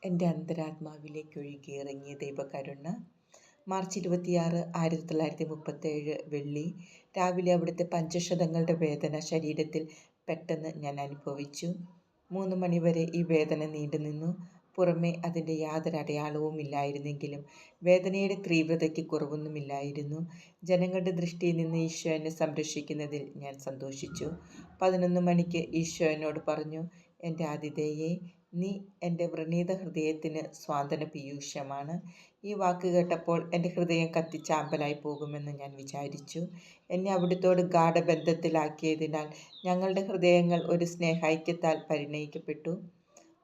എൻ്റെ അന്തരാത്മാവിലേക്ക് ഒഴുകിയിറങ്ങിയ ദൈവകരുണ. മാർച്ച് 26, 1937 വെള്ളി രാവിലെ അവിടുത്തെ പഞ്ചക്ഷതങ്ങളുടെ വേദന ശരീരത്തിൽ പെട്ടെന്ന് ഞാൻ അനുഭവിച്ചു. 3 മണിവരെ ഈ വേദന നീണ്ടുനിന്നു. പുറമേ അതിൻ്റെ യാതൊരു അടയാളവും ഇല്ലായിരുന്നെങ്കിലും വേദനയുടെ തീവ്രതയ്ക്ക് കുറവൊന്നുമില്ലായിരുന്നു. ജനങ്ങളുടെ ദൃഷ്ടിയിൽ നിന്ന് ഈശോ എന്നെ സംരക്ഷിക്കുന്നതിൽ ഞാൻ സന്തോഷിച്ചു. 11 മണിക്ക് ഈശോ എന്നോട് പറഞ്ഞു, എൻ്റെ ആതിഥേയേ, നീ എൻ്റെ വ്രണീത ഹൃദയത്തിന് സ്വാന്തന പീയൂഷമാണ്. ഈ വാക്ക് കേട്ടപ്പോൾ എൻ്റെ ഹൃദയം കത്തിച്ചാമ്പലായി പോകുമെന്ന് ഞാൻ വിചാരിച്ചു. എന്നെ അവിടുത്തോട് ഗാഢബന്ധത്തിലാക്കിയതിനാൽ ഞങ്ങളുടെ ഹൃദയങ്ങൾ ഒരു സ്നേഹൈക്യത്താൽ പരിണയിക്കപ്പെട്ടു.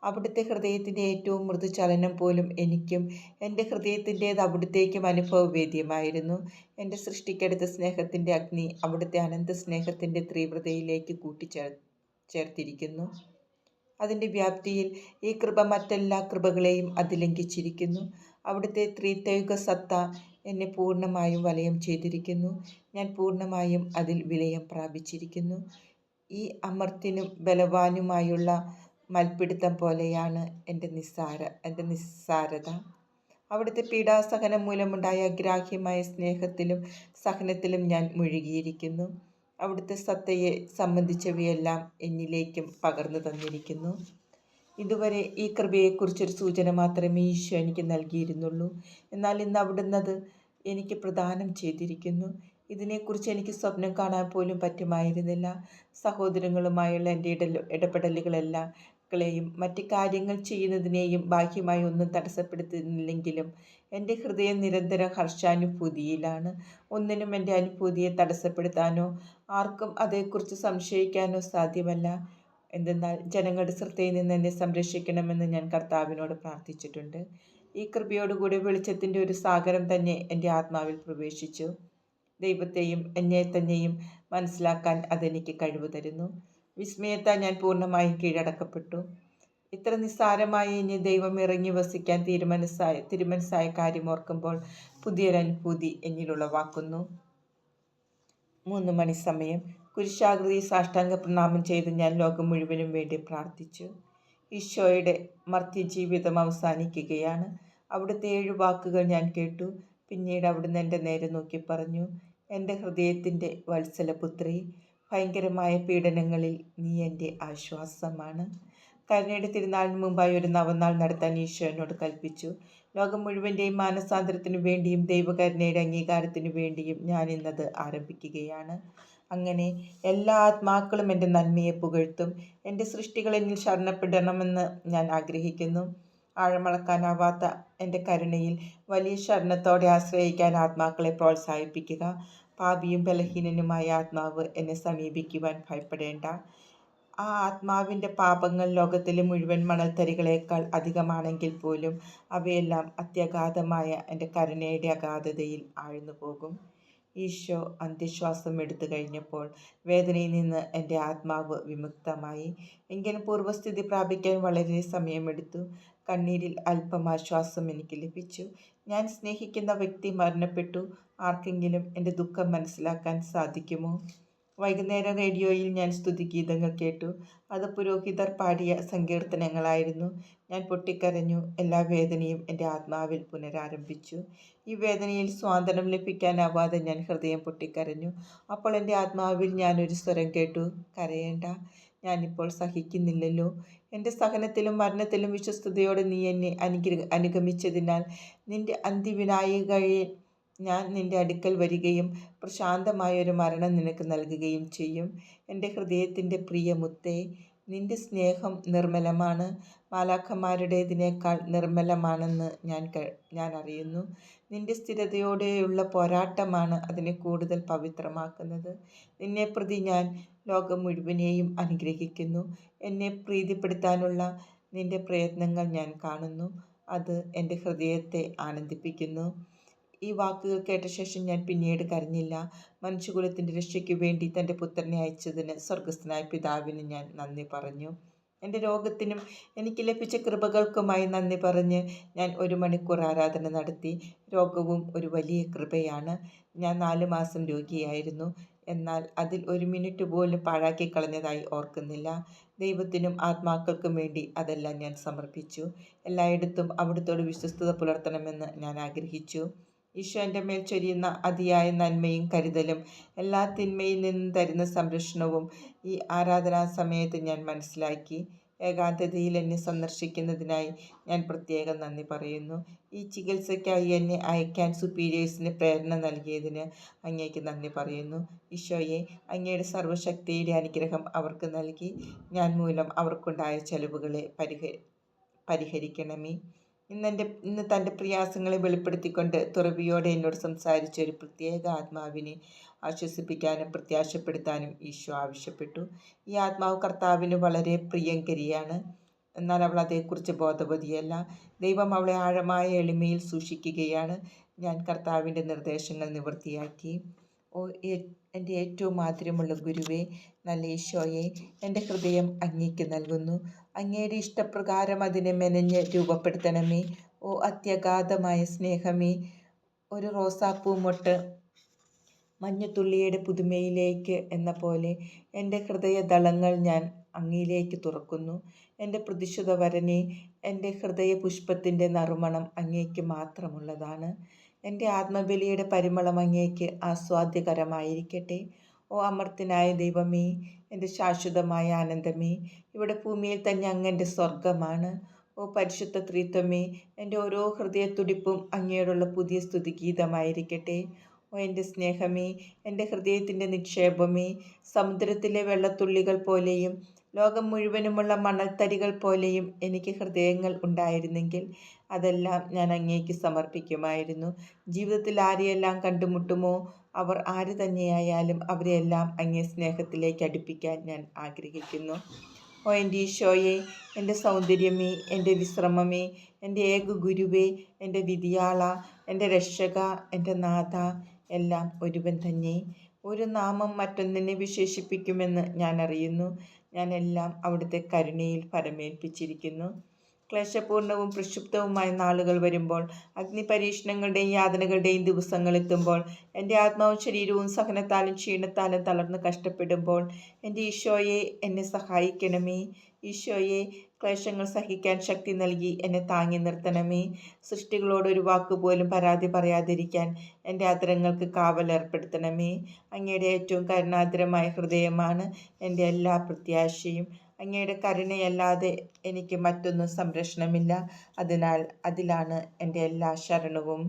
അവിടുത്തെ ഹൃദയത്തിൻ്റെ ഏറ്റവും മൃദുചലനം പോലും എനിക്കും എൻ്റെ ഹൃദയത്തിൻ്റേത് അവിടുത്തേക്കും അനുഭവവേദ്യമായിരുന്നു. എൻ്റെ സൃഷ്ടിക്കടുത്ത സ്നേഹത്തിൻ്റെ അഗ്നി അവിടുത്തെ അനന്ത സ്നേഹത്തിൻ്റെ തീവ്രതയിലേക്ക് ചേർത്തിരിക്കുന്നു. അതിൻ്റെ വ്യാപ്തിയിൽ ഈ കൃപ മറ്റെല്ലാ കൃപകളെയും അതിലംഘിച്ചിരിക്കുന്നു. അവിടുത്തെ ത്രിത്വൈക സത്ത എന്നെ പൂർണ്ണമായും വലയം ചെയ്തിരിക്കുന്നു. ഞാൻ പൂർണ്ണമായും അതിൽ വിലയം പ്രാപിച്ചിരിക്കുന്നു. ഈ അമർത്യനും ബലവാനുമായുള്ള മൽപ്പിടുത്തം പോലെയാണ് എൻ്റെ നിസ്സാരത. അവിടുത്തെ പീഡാസഹനം മൂലമുണ്ടായ അഗ്രാഹ്യമായ സ്നേഹത്തിലും സഹനത്തിലും ഞാൻ മുഴുകിയിരിക്കുന്നു. അവിടുത്തെ സത്തയെ സംബന്ധിച്ചവയെല്ലാം എന്നിലേക്കും പകർന്നു തന്നിരിക്കുന്നു. ഇതുവരെ ഈ കൃപയെക്കുറിച്ചൊരു സൂചന മാത്രമേ ഈശോ എനിക്ക് നൽകിയിരുന്നുള്ളൂ. എന്നാൽ ഇന്ന് അവിടുന്ന് അത് എനിക്ക് പ്രദാനം ചെയ്തിരിക്കുന്നു. ഇതിനെക്കുറിച്ച് എനിക്ക് സ്വപ്നം കാണാൻ പോലും പറ്റുമായിരുന്നില്ല. സഹോദരങ്ങളുമായുള്ള എൻ്റെ ഇടപെടലുകളെയും മറ്റ് കാര്യങ്ങൾ ചെയ്യുന്നതിനെയും ബാഹ്യമായി ഒന്നും തടസ്സപ്പെടുത്തുന്നില്ലെങ്കിലും എൻ്റെ ഹൃദയം നിരന്തരം ഹർഷാനുഭൂതിയിലാണ്. ഒന്നിനും എൻ്റെ അനുഭൂതിയെ തടസ്സപ്പെടുത്താനോ ആർക്കും അതേക്കുറിച്ച് സംശയിക്കാനോ സാധ്യമല്ല. എന്തെന്നാൽ ജനങ്ങളുടെ ശ്രദ്ധയിൽ നിന്ന് എന്നെ സംരക്ഷിക്കണമെന്ന് ഞാൻ കർത്താവിനോട് പ്രാർത്ഥിച്ചിട്ടുണ്ട്. ഈ കൃപയോടുകൂടി വെളിച്ചത്തിൻ്റെ ഒരു സാഗരം തന്നെ എൻ്റെ ആത്മാവിൽ പ്രവേശിച്ചു. ദൈവത്തെയും എന്നെ തന്നെയും മനസ്സിലാക്കാൻ അതെനിക്ക് കഴിവ് തരുന്നു. വിസ്മയത്താൽ ഞാൻ പൂർണ്ണമായും കീഴടക്കപ്പെട്ടു. ഇത്ര നിസ്സാരമായി ഇനി ദൈവം ഇറങ്ങി വസിക്കാൻ തിരുമനസ്സായ കാര്യം ഓർക്കുമ്പോൾ പുതിയൊരനുഭൂതി എന്നിലുളവാക്കുന്നു. 3 മണി സമയം. കുരിശാകൃതി സാഷ്ടാംഗ പ്രണാമം ചെയ്ത് ഞാൻ ലോകം മുഴുവനും വേണ്ടി പ്രാർത്ഥിച്ചു. ഈശോയുടെ മർത്യജീവിതം അവസാനിക്കുകയാണ്. അവിടുത്തെ 7 വാക്കുകൾ ഞാൻ കേട്ടു. പിന്നീട് അവിടുന്ന് എൻ്റെ നേരെ നോക്കി പറഞ്ഞു, എൻ്റെ ഹൃദയത്തിൻ്റെ വത്സലപുത്രി, ഭയങ്കരമായ പീഡനങ്ങളിൽ നീ എൻ്റെ ആശ്വാസമാണ്. കരുണയുടെ തിരുനാളിന് മുമ്പായി ഒരു നവനാൾ നടത്താൻ ഈശോ എന്നോട് കൽപ്പിച്ചു. ലോകം മുഴുവൻ്റെയും മാനസാന്തരത്തിനു വേണ്ടിയും ദൈവകരുണയുടെ അംഗീകാരത്തിനു വേണ്ടിയും ഞാൻ ഇന്നത് ആരംഭിക്കുകയാണ്. അങ്ങനെ എല്ലാ ആത്മാക്കളും എൻ്റെ നന്മയെ പുകഴ്ത്തും. എൻ്റെ സൃഷ്ടികൾ എന്നിൽ ശരണപ്പെടണമെന്ന് ഞാൻ ആഗ്രഹിക്കുന്നു. ആഴമളക്കാനാവാത്ത എൻ്റെ കരുണയിൽ വലിയ ശരണത്തോടെ ആശ്രയിക്കാൻ ആത്മാക്കളെ പ്രോത്സാഹിപ്പിക്കുക. പാപിയും ബലഹീനനുമായ ആത്മാവ് എന്നെ സമീപിക്കുവാൻ ഭയപ്പെടേണ്ട. ആ ആത്മാവിൻ്റെ പാപങ്ങൾ ലോകത്തിലെ മുഴുവൻ മണൽത്തരികളേക്കാൾ അധികമാണെങ്കിൽ പോലും അവയെല്ലാം അത്യഗാധമായ എൻ്റെ കരുണയുടെ അഗാധതയിൽ ആഴ്ന്നു പോകും. ഈശോ അന്ത്യശ്വാസം എടുത്തു കഴിഞ്ഞപ്പോൾ വേദനയിൽ നിന്ന് എൻ്റെ ആത്മാവ് വിമുക്തമായി. എങ്കിലും പൂർവ്വസ്ഥിതി പ്രാപിക്കാൻ വളരെ സമയമെടുത്തു. കണ്ണീരിൽ അല്പം ആശ്വാസം എനിക്ക് ലഭിച്ചു. ഞാൻ സ്നേഹിക്കുന്ന വ്യക്തി മരണപ്പെട്ടു. ആർക്കെങ്കിലും എൻ്റെ ദുഃഖം മനസ്സിലാക്കാൻ സാധിക്കുമോ? വൈകുന്നേരം റേഡിയോയിൽ ഞാൻ സ്തുതിഗീതങ്ങൾ കേട്ടു. അത് പുരോഹിതർ പാടിയ സങ്കീർത്തനങ്ങളായിരുന്നു. ഞാൻ പൊട്ടിക്കരഞ്ഞു. എല്ലാ വേദനയും എൻ്റെ ആത്മാവിൽ പുനരാരംഭിച്ചു. ഈ വേദനയിൽ സ്വാതന്ത്ര്യം ലഭിക്കാനാവാതെ ഞാൻ ഹൃദയം പൊട്ടിക്കരഞ്ഞു. അപ്പോൾ എൻ്റെ ആത്മാവിൽ ഞാനൊരു സ്വരം കേട്ടു, കരയേണ്ട, ഞാനിപ്പോൾ സഹിക്കുന്നില്ലല്ലോ. എൻ്റെ സഹനത്തിലും മരണത്തിലും വിശ്വസ്തയോടെ നീ എന്നെ അനുഗമിച്ചതിനാൽ നിൻ്റെ അന്ത്യവിനായികയെ ഞാൻ നിൻ്റെ അടുക്കൽ വരികയും പ്രശാന്തമായൊരു മരണം നിനക്ക് നൽകുകയും ചെയ്യും. എൻ്റെ ഹൃദയത്തിൻ്റെ പ്രിയ മുത്തേ, നിൻ്റെ സ്നേഹം നിർമ്മലമാണ്. മാലാഖമാരുടേതിനേക്കാൾ നിർമ്മലമാണെന്ന് ഞാൻ അറിയുന്നു. നിൻ്റെ സ്ഥിരതയോടെയുള്ള പോരാട്ടമാണ് അതിനെ കൂടുതൽ പവിത്രമാക്കുന്നത്. നിന്നെ പ്രതി ഞാൻ ലോകം മുഴുവനെയും അനുഗ്രഹിക്കുന്നു. എന്നെ പ്രീതിപ്പെടുത്താനുള്ള നിൻ്റെ പ്രയത്നങ്ങൾ ഞാൻ കാണുന്നു. അത് എൻ്റെ ഹൃദയത്തെ ആനന്ദിപ്പിക്കുന്നു. ഈ വാക്കുകൾ കേട്ട ശേഷം ഞാൻ പിന്നീട് കരഞ്ഞില്ല. മനുഷ്യകുലത്തിൻ്റെ രക്ഷയ്ക്ക് വേണ്ടി തൻ്റെ പുത്രനെ അയച്ചതിന് സ്വർഗസ്ഥനായ പിതാവിന് ഞാൻ നന്ദി പറഞ്ഞു. എൻ്റെ രോഗത്തിനും എനിക്ക് ലഭിച്ച കൃപകൾക്കുമായി നന്ദി പറഞ്ഞ് ഞാൻ 1 മണിക്കൂർ ആരാധന നടത്തി. രോഗവും ഒരു വലിയ കൃപയാണ്. ഞാൻ 4 മാസം രോഗിയായിരുന്നു. എന്നാൽ അതിൽ ഒരു മിനിറ്റ് പോലും പാഴാക്കി കളഞ്ഞതായി ഓർക്കുന്നില്ല. ദൈവത്തിനും ആത്മാക്കൾക്കും വേണ്ടി അതെല്ലാം ഞാൻ സമർപ്പിച്ചു. എല്ലായിടത്തും അവിടുത്തോട് വിശ്വസ്തത പുലർത്തണമെന്ന് ഞാൻ ആഗ്രഹിച്ചു. ഈശോ എൻ്റെ മേൽ ചൊരിയുന്ന അതിയായ നന്മയും കരുതലും എല്ലാ തിന്മയിൽ നിന്നും തരുന്ന സംരക്ഷണവും ഈ ആരാധനാ സമയത്ത് ഞാൻ മനസ്സിലാക്കി. ഏകാന്തതയിൽ എന്നെ സന്ദർശിക്കുന്നതിനായി ഞാൻ പ്രത്യേകം നന്ദി പറയുന്നു. ഈ ചികിത്സയ്ക്കായി എന്നെ അയക്കാൻ സുപ്പീരിയേഴ്സിന് പ്രേരണ നൽകിയതിന് അങ്ങേക്ക് നന്ദി പറയുന്നു. ഈശോയെ, അങ്ങയുടെ സർവ്വശക്തിയുടെ അനുഗ്രഹം അവർക്ക് നൽകി ഞാൻ മൂലം അവർക്കുണ്ടായ ചെലവുകളെ പരിഹരിക്കണമേ. ഇന്ന് തൻ്റെ പ്രയാസങ്ങളെ വെളിപ്പെടുത്തിക്കൊണ്ട് തുറവിയോടെ എന്നോട് സംസാരിച്ച ഒരു പ്രത്യേക ആത്മാവിനെ ആശ്വസിപ്പിക്കാനും പ്രത്യാശപ്പെടുത്താനും ഈശോ ആവശ്യപ്പെട്ടു. ഈ ആത്മാവ് കർത്താവിന് വളരെ പ്രിയങ്കരിയാണ്. എന്നാൽ അവൾ അതേക്കുറിച്ച് ബോധവതിയല്ല. ദൈവം അവളെ ആഴമായ എളിമയിൽ സൂക്ഷിക്കുകയാണ്. ഞാൻ കർത്താവിൻ്റെ നിർദ്ദേശങ്ങൾ നിവൃത്തിയാക്കി. ഓ എൻ്റെ ഏറ്റവും മാധുര്യമുള്ള ഗുരുവേ, നല്ല ഈശോയെ, എൻ്റെ ഹൃദയം അങ്ങേക്ക് നൽകുന്നു. അങ്ങയുടെ ഇഷ്ടപ്രകാരം അതിനെ മെനഞ്ഞ് രൂപപ്പെടുത്തണമേ. ഓ അത്യഗാധമായ സ്നേഹമേ, ഒരു റോസാപ്പൂ മൊട്ട് മഞ്ഞുതുള്ളിയുടെ പുതുമയിലേക്ക് എന്ന പോലെ എൻ്റെ ഹൃദയദളങ്ങൾ ഞാൻ അങ്ങയിലേക്ക് തുറക്കുന്നു. എൻ്റെ പ്രതിശുദ്ധ വരനെ, എൻ്റെ ഹൃദയ പുഷ്പത്തിൻ്റെ നറുമണം അങ്ങേക്ക് മാത്രമുള്ളതാണ്. എൻ്റെ ആത്മബലിയുടെ പരിമളം അങ്ങേക്ക് ആസ്വാദ്യകരമായിരിക്കട്ടെ. ഓ അമർത്യനായ ദൈവമേ, എൻ്റെ ശാശ്വതമായ ആനന്ദമേ, ഇവിടെ ഭൂമിയിൽ തന്നെ അങ്ങ് സ്വർഗമാണ്. ഓ പരിശുദ്ധ ത്രിത്വമേ, എൻ്റെ ഓരോ ഹൃദയത്തുടിപ്പും അങ്ങയോടുള്ള പുതിയ സ്തുതിഗീതമായിരിക്കട്ടെ. ഓ എൻ്റെ സ്നേഹമേ, എൻ്റെ ഹൃദയത്തിൻ്റെ നിക്ഷേപമേ, സമുദ്രത്തിലെ വെള്ളത്തുള്ളികൾ പോലെയും ലോകം മുഴുവനുമുള്ള മണൽത്തരികൾ പോലെയും എനിക്ക് ഹൃദയങ്ങൾ ഉണ്ടായിരുന്നെങ്കിൽ അതെല്ലാം ഞാൻ അങ്ങേക്ക് സമർപ്പിക്കുമായിരുന്നു. ജീവിതത്തിൽ ആരെയെല്ലാം കണ്ടുമുട്ടുമോ അവർ ആര് തന്നെയായാലും അവരെയെല്ലാം അങ്ങേ സ്നേഹത്തിലേക്ക് അടുപ്പിക്കാൻ ഞാൻ ആഗ്രഹിക്കുന്നു. ഓ എൻ്റെ ഈശോയെ, എൻ്റെ സൗന്ദര്യമേ, എൻ്റെ വിശ്രമമേ, എൻ്റെ ഏക ഗുരുവേ, എൻ്റെ വിധിയാള, എൻ്റെ രക്ഷക, എൻ്റെ നാഥ, എല്ലാം ഒരുവൻ തന്നെ. ഒരു നാമം മറ്റൊന്നിനെ വിശേഷിപ്പിക്കുമെന്ന് ഞാൻ അറിയുന്നു. ഞാൻ എല്ലാം അവിടുത്തെ കരുണയിൽ ഫലമേൽപ്പിച്ചിരിക്കുന്നു. ക്ലേശപൂർണവും പ്രക്ഷുബ്ധവുമായ നാളുകൾ വരുമ്പോൾ, അഗ്നിപരീക്ഷണങ്ങളുടെയും യാതനകളുടെയും ദിവസങ്ങളെത്തുമ്പോൾ, എൻ്റെ ആത്മാവും ശരീരവും സഹനത്താലും ക്ഷീണത്താലും തളർന്ന് കഷ്ടപ്പെടുമ്പോൾ, എൻ്റെ ഈശോയെ എന്നെ സഹായിക്കണമേ. ഈശോയെ, ക്ലേശങ്ങൾ സഹിക്കാൻ ശക്തി നൽകി എന്നെ താങ്ങി നിർത്തണമേ. സൃഷ്ടികളോട് ഒരു വാക്കുപോലും പരാതി പറയാതിരിക്കാൻ എൻ്റെ അധരങ്ങൾക്ക് കാവലേർപ്പെടുത്തണമേ. അങ്ങയുടെ ഏറ്റവും കരുണാർദ്രമായ ഹൃദയമാണ് എൻ്റെ എല്ലാ പ്രത്യാശയും. അങ്ങയുടെ കരുണയല്ലാതെ എനിക്ക് മറ്റൊന്നും സംരക്ഷണമില്ല. അതിനാൽ അതിലാണ് എൻ്റെ എല്ലാ ശരണവും.